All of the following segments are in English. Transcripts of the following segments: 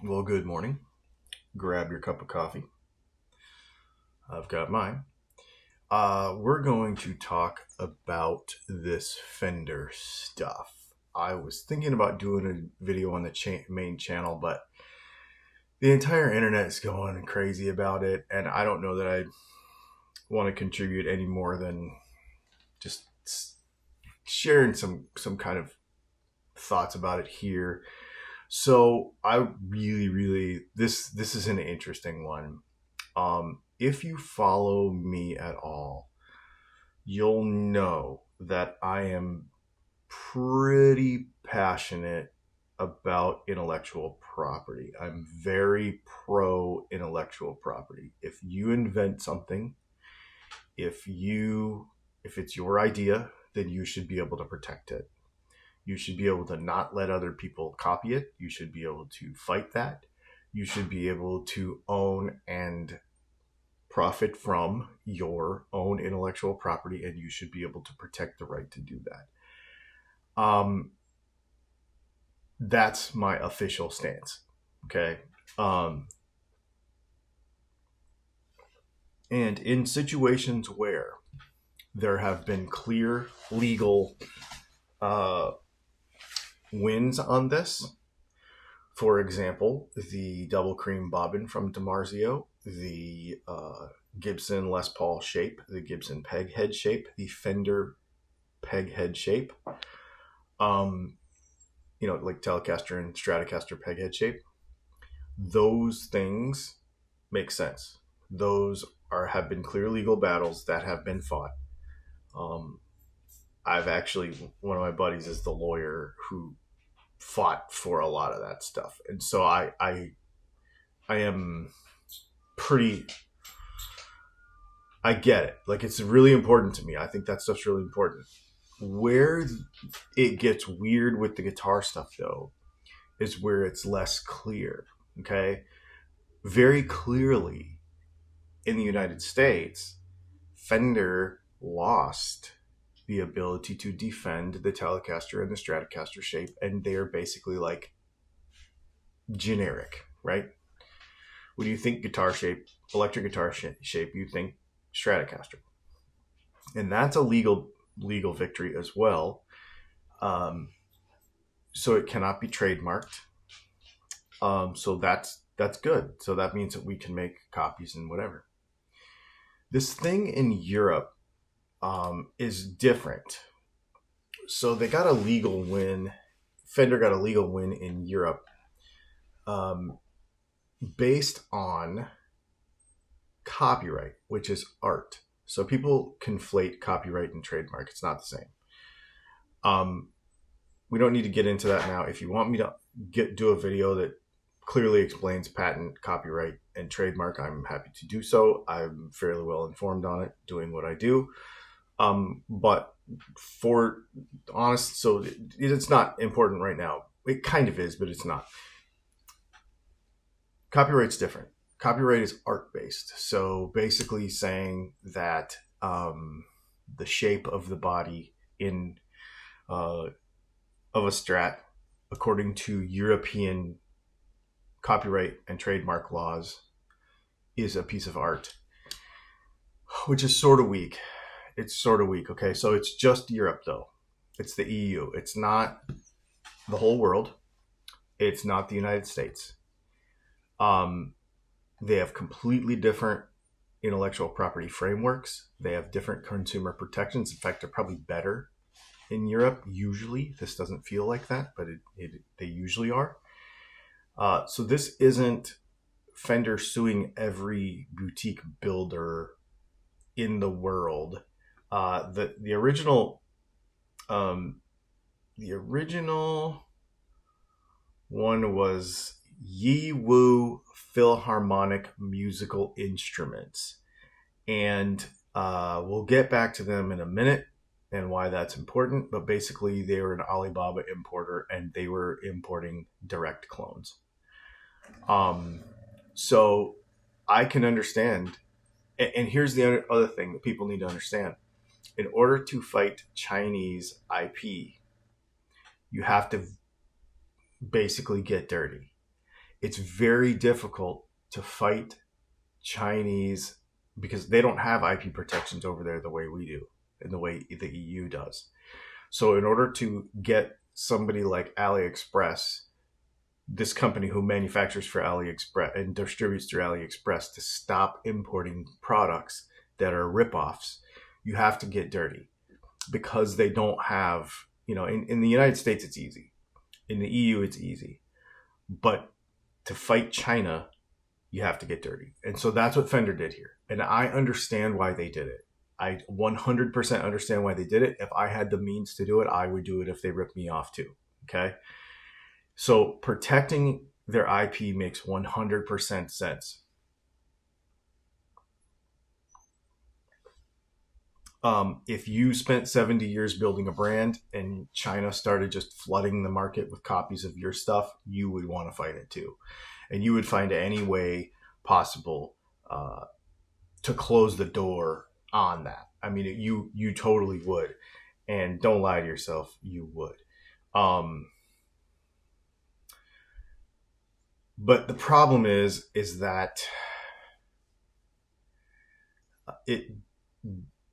Well, good morning. Grab your cup of coffee. I've got mine. We're going to talk about this Fender stuff. I was thinking about doing a video on the main channel, but the entire internet is going crazy about it, and I don't know that I want to contribute any more than just sharing some kind of thoughts about it here. So I really this is an interesting one. If you follow me at all, you'll know that I am pretty passionate about intellectual property. I'm very pro intellectual property. If you invent something, if it's your idea, then you should be able to protect it. You should be able to not let other people copy it. You should be able to fight that. You should be able to own and profit from your own intellectual property, and you should be able to protect the right to do that. That's my official stance. Okay. And in situations where there have been clear legal wins on this, for example, the double cream bobbin from DiMarzio, the Gibson Les Paul shape, the Gibson peg head shape, the Fender peg head shape, like Telecaster and Stratocaster peg head shape. Those things make sense. Those have been clear legal battles that have been fought. I've actually, one of my buddies is the lawyer who fought for a lot of that stuff, and so I am pretty. I get it. Like, it's really important to me. I think that stuff's really important. Where it gets weird with the guitar stuff, though, is where it's less clear. Okay, very clearly in the United States, Fender lost the ability to defend the Telecaster and the Stratocaster shape, and they're basically like generic, right? When you think guitar shape, electric guitar shape, you think Stratocaster, and that's a legal victory as well. So it cannot be trademarked. So that's good. So that means that we can make copies and whatever. This thing in Europe is different. So they got a legal win. Fender got a legal win in Europe based on copyright, which is art. So people conflate copyright and trademark. It's not the same. We don't need to get into that now. If you want me to do a video that clearly explains patent, copyright, and trademark, I'm happy to do so. I'm fairly well informed on it, doing what I do. But for honest, so it's not important right now. It kind of is, but it's not. Copyright's different. Copyright is art-based. So basically saying that the shape of the body of a Strat, according to European copyright and trademark laws, is a piece of art, which is sort of weak. It's sort of weak. Okay, so it's just Europe, though. It's the EU. It's not the whole world. It's not the United States. They have completely different intellectual property frameworks. They have different consumer protections. In fact, they're probably better in Europe. Usually, this doesn't feel like that, but they usually are. So this isn't Fender suing every boutique builder in the world. The original one was Yiwu Philharmonic Musical Instruments, and we'll get back to them in a minute and why that's important. But basically, they were an Alibaba importer, and they were importing direct clones. So I can understand. And here's the other thing that people need to understand. In order to fight Chinese IP, you have to basically get dirty. it's very difficult to fight Chinese because they don't have IP protections over there the way we do and the way the EU does. So in order to get somebody like AliExpress, this company who manufactures for AliExpress and distributes through AliExpress, to stop importing products that are ripoffs, you have to get dirty because they don't have, in the United States, it's easy. In the EU, it's easy. But to fight China, you have to get dirty. And so that's what Fender did here. And I understand why they did it. I 100% understand why they did it. If I had the means to do it, I would do it if they ripped me off too. Okay. So protecting their IP makes 100% sense. If you spent 70 years building a brand and China started just flooding the market with copies of your stuff, you would want to fight it too. And you would find any way possible to close the door on that. I mean, you totally would. And don't lie to yourself, you would. But the problem is that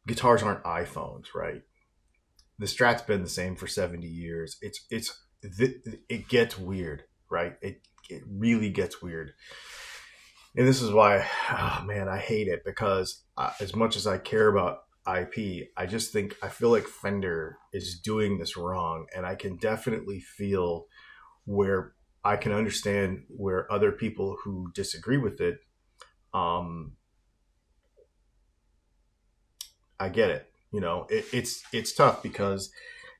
guitars aren't iPhones, right? The Strat's been the same for 70 years. It gets weird, right? It really gets weird. And this is why, I hate it, because as much as I care about IP, I feel like Fender is doing this wrong. And I can definitely feel where I can understand where other people who disagree with it, I get it. It's tough because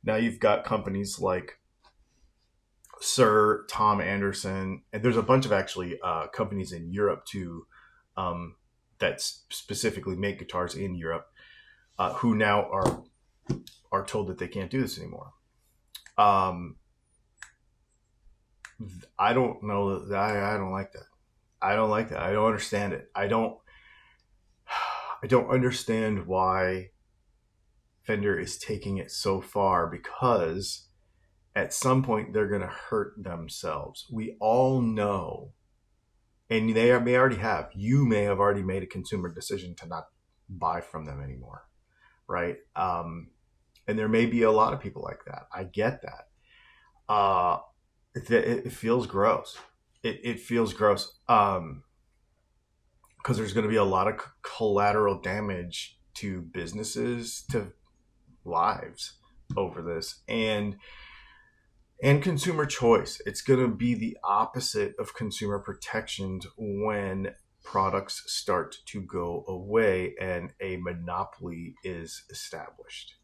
now you've got companies like Sir Tom Anderson, and there's a bunch of actually companies in Europe too that specifically make guitars in Europe who now are told that they can't do this anymore. I don't know. I don't like that. I don't like that. I don't understand it. I don't understand why Fender is taking it so far, because at some point they're going to hurt themselves. We all know, and they may already have. You may have already made a consumer decision to not buy from them anymore, right? And there may be a lot of people like that. I get that. It feels gross. It feels gross because there's going to be a lot of collateral damage to businesses, to lives over this, and consumer choice. It's going to be the opposite of consumer protections when products start to go away and a monopoly is established.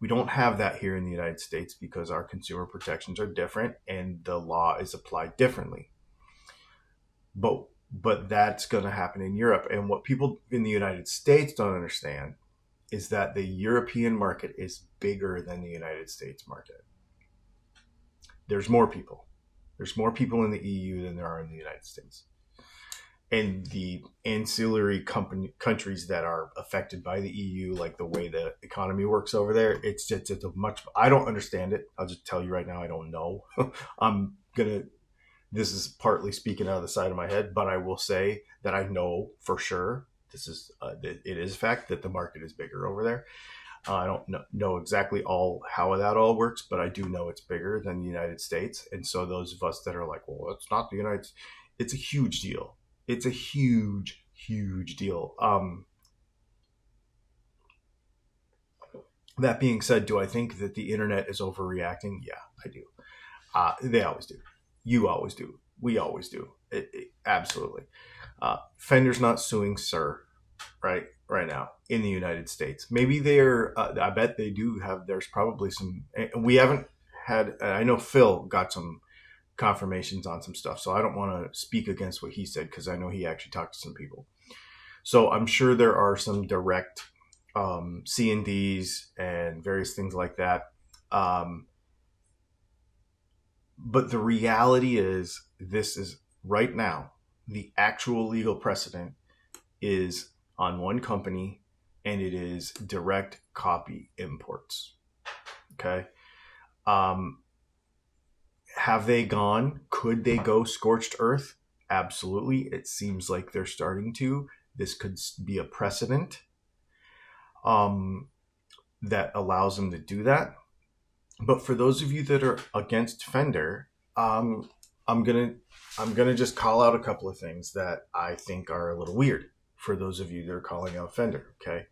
We don't have that here in the United States because our consumer protections are different and the law is applied differently. But that's going to happen in Europe. And what people in the United States don't understand is that the European market is bigger than the United States market. There's more people. There's more people in the EU than there are in the United States. And the ancillary countries that are affected by the EU, like the way the economy works over there, it's a much. I don't understand it. I'll just tell you right now, I don't know. This is partly speaking out of the side of my head, but I will say that I know for sure it is a fact that the market is bigger over there. I don't know exactly how that all works, but I do know it's bigger than the United States. And so those of us that are like, well, it's not the United States, it's a huge deal. It's a huge, huge deal. That being said, do I think that the internet is overreacting? Yeah, I do. They always do. You always do. We always do. Absolutely. Fender's not suing Sir right now in the United States. Maybe they're, I bet they do have, there's probably some, we haven't had, I know Phil got some confirmations on some stuff, so I don't want to speak against what he said because I know he actually talked to some people. So I'm sure there are some direct C&Ds and various things like that. But the reality is, this is right now, the actual legal precedent is on one company, and it is direct copy imports. Okay. Have they gone? Could they go scorched earth? Absolutely. It seems like they're starting to. This could be a precedent that allows them to do that. But for those of you that are against Fender, I'm gonna just call out a couple of things that I think are a little weird for those of you that are calling out Fender. Okay.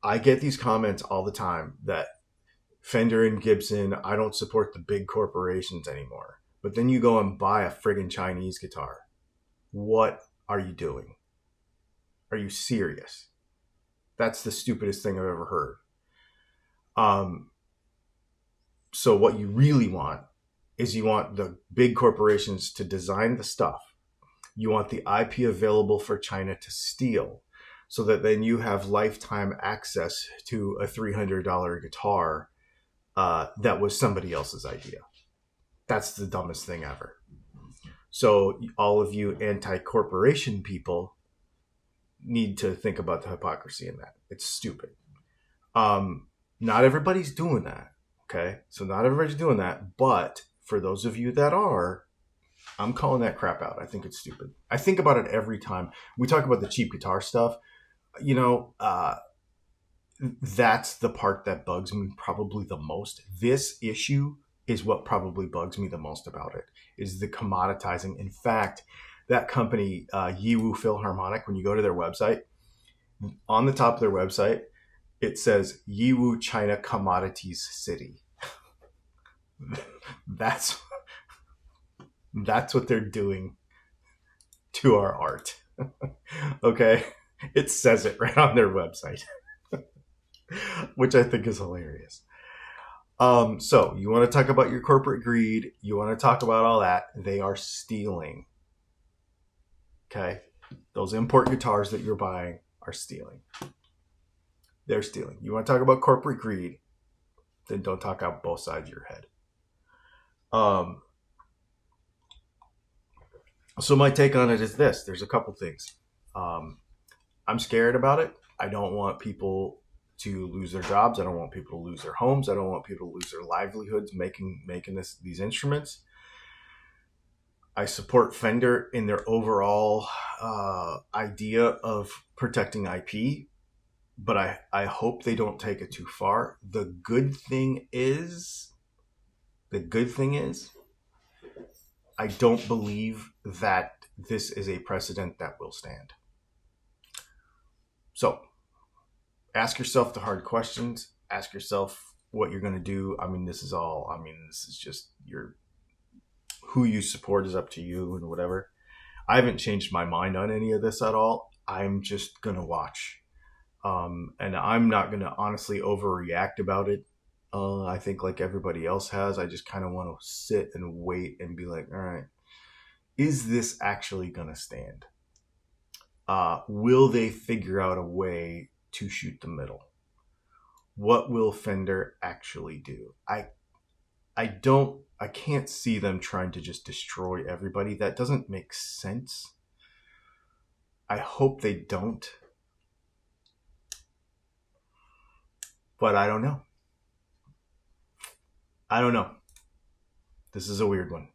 I get these comments all the time that Fender and Gibson, I don't support the big corporations anymore. But then you go and buy a friggin' Chinese guitar. What are you doing? Are you serious? That's the stupidest thing I've ever heard. So what you really want is you want the big corporations to design the stuff. You want the IP available for China to steal, so that then you have lifetime access to a $300 guitar that was somebody else's idea. That's the dumbest thing ever. So all of you anti-corporation people need to think about the hypocrisy in that. It's stupid. Not everybody's doing that. Okay. So not everybody's doing that. But for those of you that are, I'm calling that crap out. I think it's stupid. I think about it every time we talk about the cheap guitar stuff. You know, that's the part that bugs me probably the most. This issue is what probably bugs me the most about it, is the commoditizing. In fact, that company, Yiwu Philharmonic, when you go to their website, on the top of their website, it says Yiwu China Commodities City. That's what they're doing to our art. Okay? It says it right on their website, which I think is hilarious. So you want to talk about your corporate greed. You want to talk about all that. They are stealing. Okay? Those import guitars that you're buying are stealing. They're stealing. You want to talk about corporate greed, then don't talk out both sides of your head. So my take on it is this. There's a couple things. I'm scared about it. I don't want people to lose their jobs. I don't want people to lose their homes. I don't want people to lose their livelihoods making these instruments. I support Fender in their overall idea of protecting IP, but I hope they don't take it too far. The good thing is, I don't believe that this is a precedent that will stand. So ask yourself the hard questions. Ask yourself what you're going to do. This is just who you support is up to you and whatever. I haven't changed my mind on any of this at all. I'm just going to watch. And I'm not going to honestly overreact about it. I think like everybody else has, I just kind of want to sit and wait and be like, all right, is this actually going to stand? Will they figure out a way to shoot the middle? What will Fender actually do? I can't see them trying to just destroy everybody. That doesn't make sense. I hope they don't. But I don't know. This is a weird one.